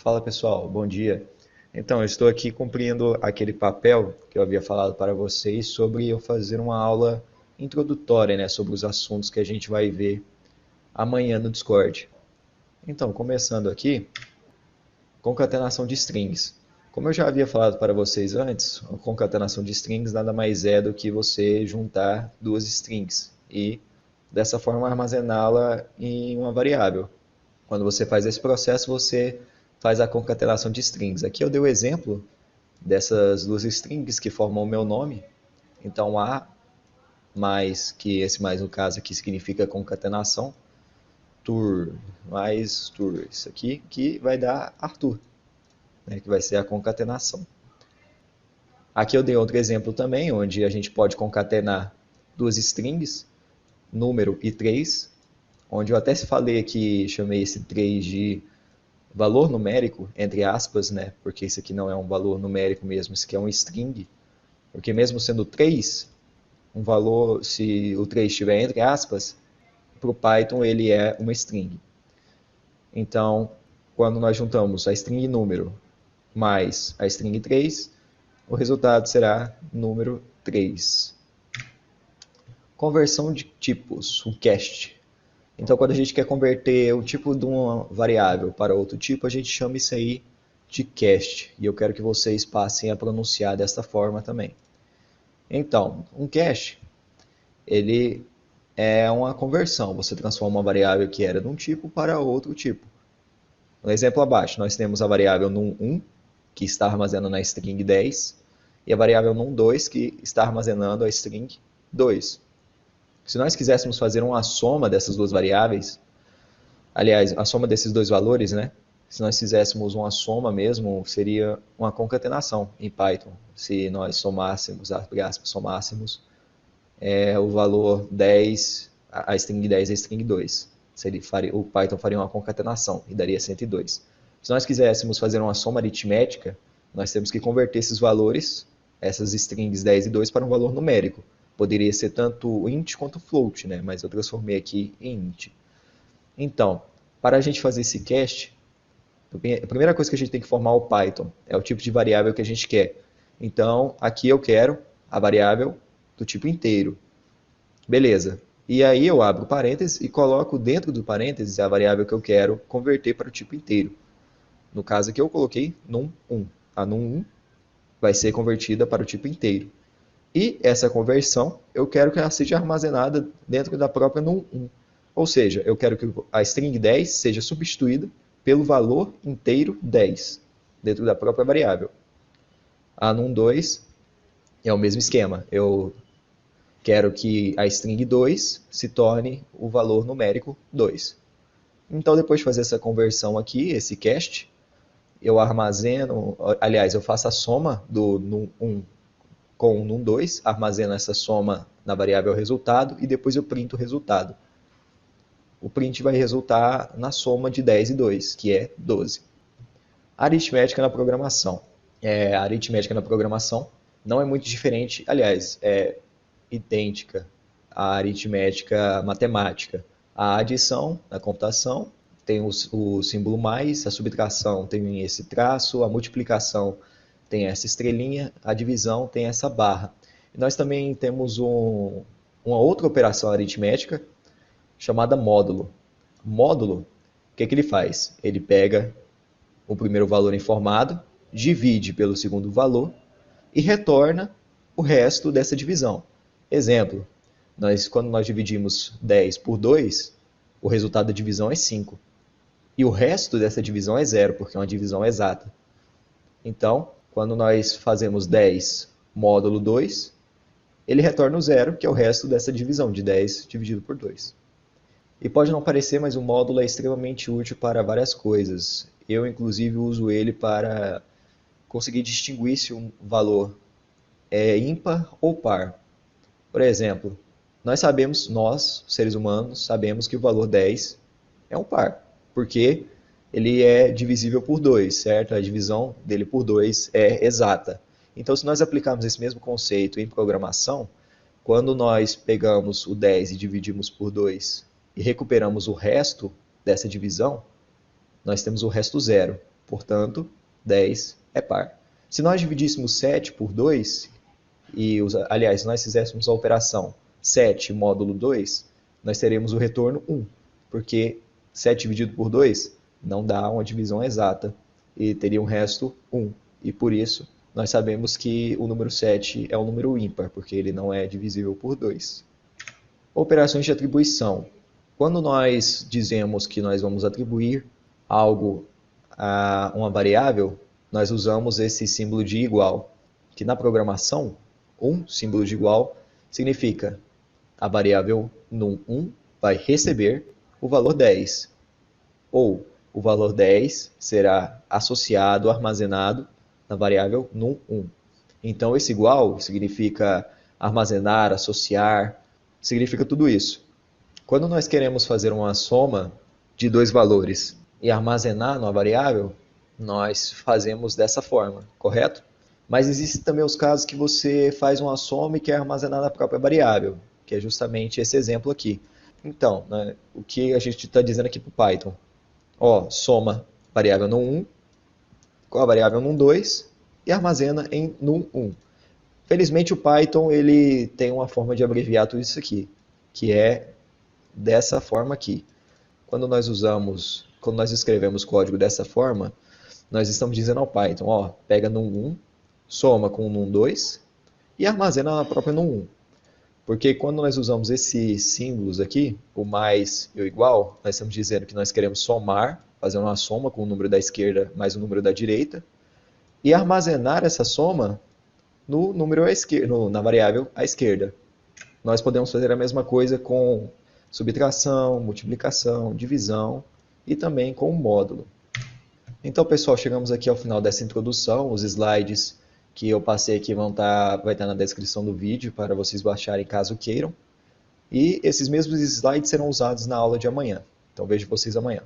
Fala pessoal, bom dia. Então, eu estou aqui cumprindo aquele papel que eu havia falado para vocês sobre eu fazer uma aula introdutória, né, sobre os assuntos que a gente vai ver amanhã no Discord. Então, começando aqui, concatenação de strings. Como eu já havia falado para vocês antes, a concatenação de strings nada mais é do que você juntar duas strings e dessa forma armazená-la em uma variável. Quando você faz esse processo, você faz a concatenação de strings. Aqui eu dei o exemplo dessas duas strings que formam o meu nome. Então, A mais, que esse mais no caso aqui significa concatenação, Tur mais Tur, isso aqui que vai dar Arthur, né, que vai ser a concatenação. Aqui eu dei outro exemplo também, onde a gente pode concatenar duas strings, número e 3, onde eu até falei aqui, chamei esse 3 de valor numérico, entre aspas, né? Porque isso aqui não é um valor numérico mesmo, isso aqui é um string. Porque mesmo sendo 3, um valor, se o 3 estiver entre aspas, para o Python ele é uma string. Então, quando nós juntamos a string número mais a string 3, o resultado será número 3. Conversão de tipos, o cast. Então, quando a gente quer converter o tipo de uma variável para outro tipo, a gente chama isso aí de cast. E eu quero que vocês passem a pronunciar desta forma também. Então, um cast, ele é uma conversão. Você transforma uma variável que era de um tipo para outro tipo. No exemplo abaixo, nós temos a variável num1, que está armazenando a string 10, e a variável num2, que está armazenando a string 2. Se nós quiséssemos fazer uma soma dessas duas variáveis, aliás, a soma desses dois valores, né? Se nós fizéssemos uma soma mesmo, seria uma concatenação em Python. Se nós somássemos, abre aspas, somássemos o valor 10, a string 10 e a string 2. O Python faria uma concatenação e daria 102. Se nós quiséssemos fazer uma soma aritmética, nós temos que converter esses valores, essas strings 10 e 2, para um valor numérico. Poderia ser tanto int quanto float, né? Mas eu transformei aqui em int. Então, para a gente fazer esse cast, a primeira coisa que a gente tem que formar o Python é o tipo de variável que a gente quer. Então, aqui eu quero a variável do tipo inteiro. Beleza. E aí eu abro parênteses e coloco dentro do parênteses a variável que eu quero converter para o tipo inteiro. No caso aqui eu coloquei num1. A num1 vai ser convertida para o tipo inteiro. E essa conversão, eu quero que ela seja armazenada dentro da própria num1. Ou seja, eu quero que a string 10 seja substituída pelo valor inteiro 10, dentro da própria variável. A num2 é o mesmo esquema. Eu quero que a string 2 se torne o valor numérico 2. Então, depois de fazer essa conversão aqui, esse cast, eu armazeno, aliás, eu faço a soma do num1 com o num2, armazeno essa soma na variável resultado e depois eu printo o resultado. O print vai resultar na soma de 10 e 2, que é 12. Aritmética na programação. A aritmética na programação não é muito diferente, aliás, é idêntica à aritmética matemática. A adição na computação tem o símbolo mais, a subtração tem esse traço, a multiplicação tem essa estrelinha, a divisão tem essa barra. E nós também temos uma outra operação aritmética chamada módulo. Módulo, o que ele faz? Ele pega o primeiro valor informado, divide pelo segundo valor e retorna o resto dessa divisão. Exemplo, quando nós dividimos 10 por 2, o resultado da divisão é 5. E o resto dessa divisão é 0, porque é uma divisão exata. Então, quando nós fazemos 10 módulo 2, ele retorna o 0, que é o resto dessa divisão, de 10 dividido por 2. E pode não parecer, mas o módulo é extremamente útil para várias coisas. Eu, inclusive, uso ele para conseguir distinguir se um valor é ímpar ou par. Por exemplo, nós, seres humanos, sabemos que o valor 10 é um par, porque ele é divisível por 2, certo? A divisão dele por 2 é exata. Então, se nós aplicarmos esse mesmo conceito em programação, quando nós pegamos o 10 e dividimos por 2 e recuperamos o resto dessa divisão, nós temos o resto 0. portanto, 10 é par. Se nós dividíssemos 7 por 2, aliás, se nós fizéssemos a operação 7 módulo 2, nós teremos o retorno 1, porque 7 dividido por 2 não dá uma divisão exata, e teria um resto 1. E por isso, nós sabemos que o número 7 é um número ímpar, porque ele não é divisível por 2. Operações de atribuição. Quando nós dizemos que nós vamos atribuir algo a uma variável, nós usamos esse símbolo de igual, que na programação, símbolo de igual, significa a variável num1 vai receber o valor 10, ou o valor 10 será associado, armazenado na variável num1. Então esse igual significa armazenar, associar, significa tudo isso. Quando nós queremos fazer uma soma de dois valores e armazenar numa variável, nós fazemos dessa forma, correto? Mas existem também os casos que você faz uma soma e quer armazenar na própria variável, que é justamente esse exemplo aqui. Então, né, o que a gente está dizendo aqui para o Python? Soma variável num1 com a variável num2 e armazena em num1. Felizmente o Python ele tem uma forma de abreviar tudo isso aqui, que é dessa forma aqui. Quando nós escrevemos código dessa forma, nós estamos dizendo ao Python, pega num1, soma com num2 e armazena na própria num1. Porque quando nós usamos esses símbolos aqui, o mais e o igual, nós estamos dizendo que nós queremos somar, fazer uma soma com o número da esquerda mais o número da direita, e armazenar essa soma no número à esquerda, na variável à esquerda. Nós podemos fazer a mesma coisa com subtração, multiplicação, divisão e também com o módulo. Então, pessoal, chegamos aqui ao final dessa introdução. Os slides que eu passei aqui vai estar na descrição do vídeo para vocês baixarem caso queiram. E esses mesmos slides serão usados na aula de amanhã. Então, vejo vocês amanhã.